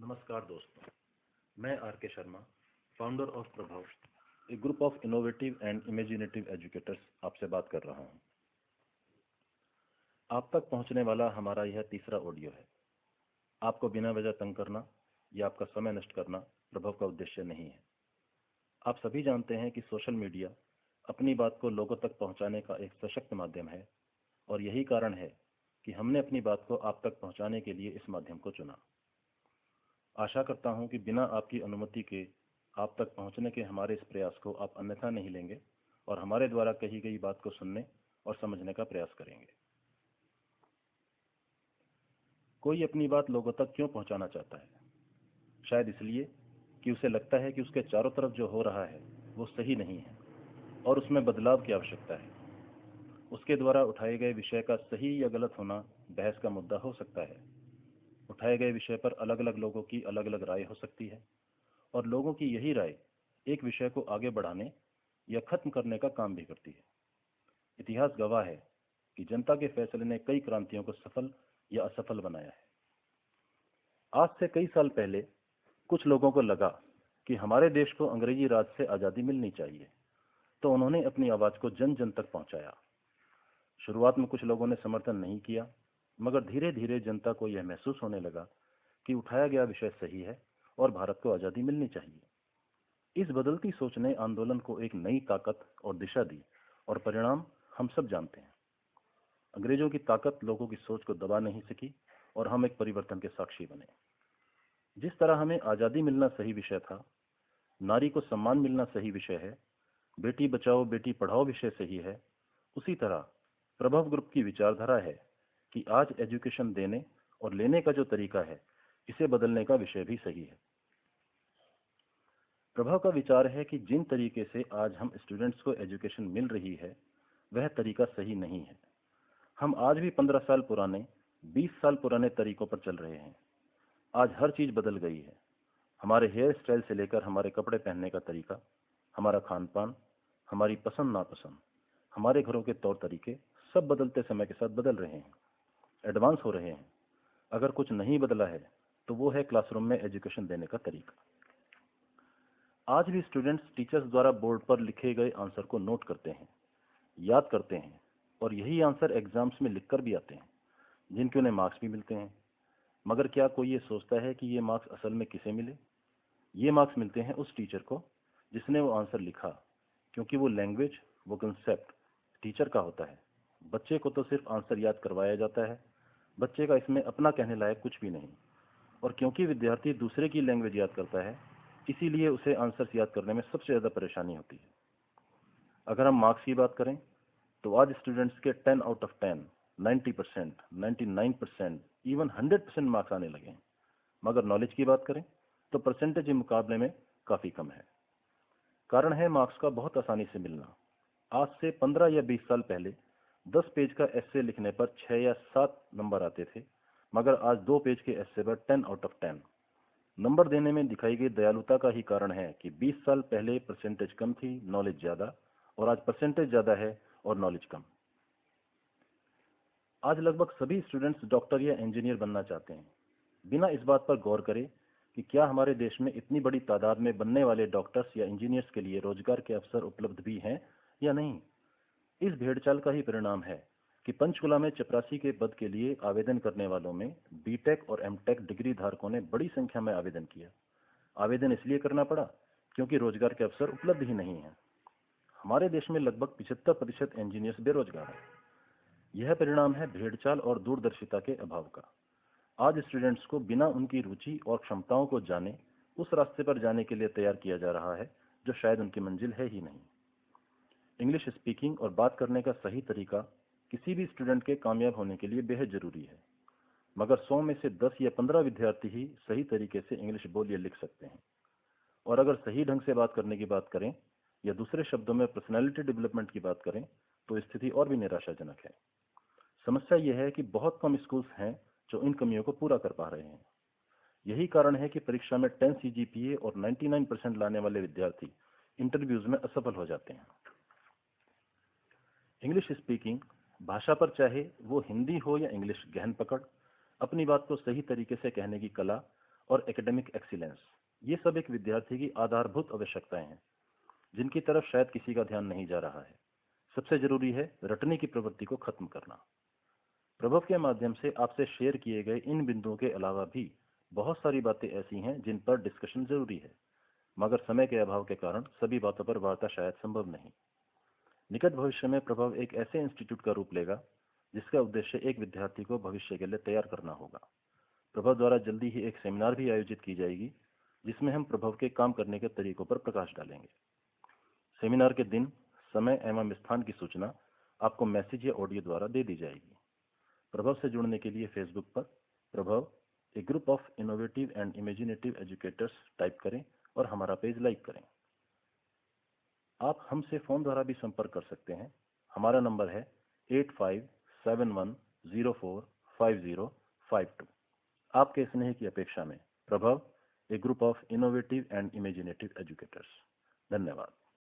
नमस्कार दोस्तों, मैं आर.के. शर्मा, फाउंडर ऑफ प्रभाव, एक group of innovative and imaginative educators आपसे बात कर रहा हूं। आप तक पहुंचने वाला हमारा यह तीसरा ऑडियो है। आपको बिना वजह तंग करना या आपका समय नष्ट करना प्रभाव का उद्देश्य नहीं है। आप सभी जानते हैं कि सोशल मीडिया अपनी बात को लोगों तक पहुंचाने का एक सशक्त माध्यम है और यही कारण है कि हमने अपनी बात को आप तक पहुंचाने के लिए इस माध्यम को चुना। आशा करता हूं कि बिना आपकी अनुमति के आप तक पहुंचने के हमारे इस प्रयास को आप अन्यथा नहीं लेंगे और हमारे द्वारा कही गई बात को सुनने और समझने का प्रयास करेंगे। कोई अपनी बात लोगों तक क्यों पहुंचाना चाहता है? शायद इसलिए कि उसे लगता है कि उसके चारों तरफ जो हो रहा है वो सही नहीं है और उसमें बदलाव की आवश्यकता है। उसके द्वारा उठाए गए विषय का सही या गलत होना बहस का मुद्दा हो सकता है। उठाए गए विषय पर अलग अलग लोगों की अलग अलग राय हो सकती है और लोगों की यही राय एक विषय को आगे बढ़ाने या खत्म करने का काम भी करती है। इतिहास गवाह है कि जनता के फैसले ने कई क्रांतियों को सफल या असफल बनाया है। आज से कई साल पहले कुछ लोगों को लगा कि हमारे देश को अंग्रेजी राज से आज़ादी मिलनी चाहिए, तो उन्होंने अपनी आवाज को जन जन तक पहुंचाया। शुरुआत में कुछ लोगों ने समर्थन नहीं किया, मगर धीरे धीरे जनता को यह महसूस होने लगा कि उठाया गया विषय सही है और भारत को आज़ादी मिलनी चाहिए। इस बदलती सोच ने आंदोलन को एक नई ताकत और दिशा दी और परिणाम हम सब जानते हैं। अंग्रेजों की ताकत लोगों की सोच को दबा नहीं सकी और हम एक परिवर्तन के साक्षी बने। जिस तरह हमें आज़ादी मिलना सही विषय था, नारी को सम्मान मिलना सही विषय है, बेटी बचाओ बेटी पढ़ाओ विषय सही है, उसी तरह प्रभाव ग्रुप की विचारधारा है कि आज एजुकेशन देने और लेने का जो तरीका है, इसे बदलने का विषय भी सही है। प्रभाव का विचार है कि जिन तरीके से आज हम स्टूडेंट्स को एजुकेशन मिल रही है, वह तरीका सही नहीं है। हम आज भी 15 साल पुराने, 20 साल पुराने तरीकों पर चल रहे हैं। आज हर चीज बदल गई है। हमारे हेयर स्टाइल से लेकर हमारे कपड़े पहनने का तरीका, हमारा खान पान, हमारी पसंद नापसंद, हमारे घरों के तौर तरीके सब बदलते समय के साथ बदल रहे हैं, एडवांस हो रहे हैं। अगर कुछ नहीं बदला है तो वो है क्लासरूम में एजुकेशन देने का तरीका। आज भी स्टूडेंट्स टीचर्स द्वारा बोर्ड पर लिखे गए आंसर को नोट करते हैं, याद करते हैं और यही आंसर एग्जाम्स में लिखकर भी आते हैं, जिनके उन्हें मार्क्स भी मिलते हैं। मगर क्या कोई ये सोचता है कि ये मार्क्स असल में किसे मिले? ये मार्क्स मिलते हैं उस टीचर को जिसने वो आंसर लिखा, क्योंकि वो लैंग्वेज, वो कंसेप्ट टीचर का होता है। बच्चे को तो सिर्फ आंसर याद करवाया जाता है। बच्चे का इसमें अपना कहने लायक कुछ भी नहीं। और क्योंकि विद्यार्थी दूसरे की लैंग्वेज याद करता है, इसीलिए उसे आंसर्स याद करने में सबसे ज्यादा परेशानी होती है। अगर हम मार्क्स की बात करें तो आज स्टूडेंट्स के 10 आउट ऑफ 10, 90%, 99%, इवन 100% मार्क्स आने लगे हैं। मगर नॉलेज की बात करें तो परसेंटेज के मुकाबले में काफी कम है। कारण है मार्क्स का बहुत आसानी से मिलना। आज से 15 या 20 साल पहले 10 पेज का एस्से लिखने पर 6 या 7 नंबर आते थे, मगर आज 2 पेज के एस्से पर 10 आउट ऑफ 10। नंबर देने में दिखाई गई दयालुता का ही कारण है कि 20 साल पहले परसेंटेज कम थी, नॉलेज ज्यादा, और आज परसेंटेज ज्यादा है और नॉलेज कम। आज लगभग सभी स्टूडेंट्स डॉक्टर या इंजीनियर बनना चाहते हैं, बिना इस बात पर गौर करे कि क्या हमारे देश में इतनी बड़ी तादाद में बनने वाले डॉक्टर्स या इंजीनियर्स के लिए रोजगार के अवसर उपलब्ध भी हैं या नहीं। इस भेड़चाल का ही परिणाम है कि पंचकुला में चपरासी के पद के लिए आवेदन करने वालों में बीटेक और एमटेक डिग्री धारकों ने बड़ी संख्या में आवेदन किया। आवेदन इसलिए करना पड़ा क्योंकि रोजगार के अवसर उपलब्ध ही नहीं है। हमारे देश में लगभग 75% इंजीनियर्स बेरोजगार हैं। यह परिणाम है भेड़चाल और दूरदर्शिता के अभाव का। आज स्टूडेंट्स को बिना उनकी रुचि और क्षमताओं को जाने उस रास्ते पर जाने के लिए तैयार किया जा रहा है जो शायद उनकी मंजिल है ही नहीं। इंग्लिश स्पीकिंग और बात करने का सही तरीका किसी भी स्टूडेंट के कामयाब होने के लिए बेहद जरूरी है, मगर 100 में से 10 या 15 विद्यार्थी ही सही तरीके से इंग्लिश बोल या लिख सकते हैं। और अगर सही ढंग से बात करने की बात करें या दूसरे शब्दों में पर्सनैलिटी डेवलपमेंट की बात करें तो स्थिति और भी निराशाजनक है। समस्या यह है कि बहुत कम स्कूल्स हैं जो इन कमियों को पूरा कर पा रहे हैं। यही कारण है कि परीक्षा में 10 सीजीपीए और 99% लाने वाले विद्यार्थी इंटरव्यूज में असफल हो जाते हैं। इंग्लिश स्पीकिंग भाषा पर, चाहे वो हिंदी हो या इंग्लिश, गहन पकड़, अपनी बात को सही तरीके से कहने की कला और एकेडमिक एक्सीलेंस, ये सब एक विद्यार्थी की आधारभूत आवश्यकताएं हैं जिनकी तरफ शायद किसी का ध्यान नहीं जा रहा है। सबसे जरूरी है रटने की प्रवृत्ति को खत्म करना। प्रभव के माध्यम से आपसे शेयर किए गए इन बिंदुओं के अलावा भी बहुत सारी बातें ऐसी हैं जिन पर डिस्कशन जरूरी है, मगर समय के अभाव के कारण सभी बातों पर वार्ता शायद संभव नहीं। निकट भविष्य में प्रभव एक ऐसे इंस्टीट्यूट का रूप लेगा जिसका उद्देश्य एक विद्यार्थी को भविष्य के लिए तैयार करना होगा। प्रभव द्वारा जल्दी ही एक सेमिनार भी आयोजित की जाएगी जिसमें हम प्रभव के काम करने के तरीकों पर प्रकाश डालेंगे। सेमिनार के दिन, समय एवं स्थान की सूचना आपको मैसेज या ऑडियो द्वारा दे दी जाएगी। प्रभव से जुड़ने के लिए फेसबुक पर Prabhav, a group of innovative and imaginative educators type करें और हमारा पेज लाइक करें। आप हमसे फोन द्वारा भी संपर्क कर सकते हैं। हमारा नंबर है 8571045052। आपके स्नेह की अपेक्षा में Prabhav, a group of innovative and imaginative educators. धन्यवाद।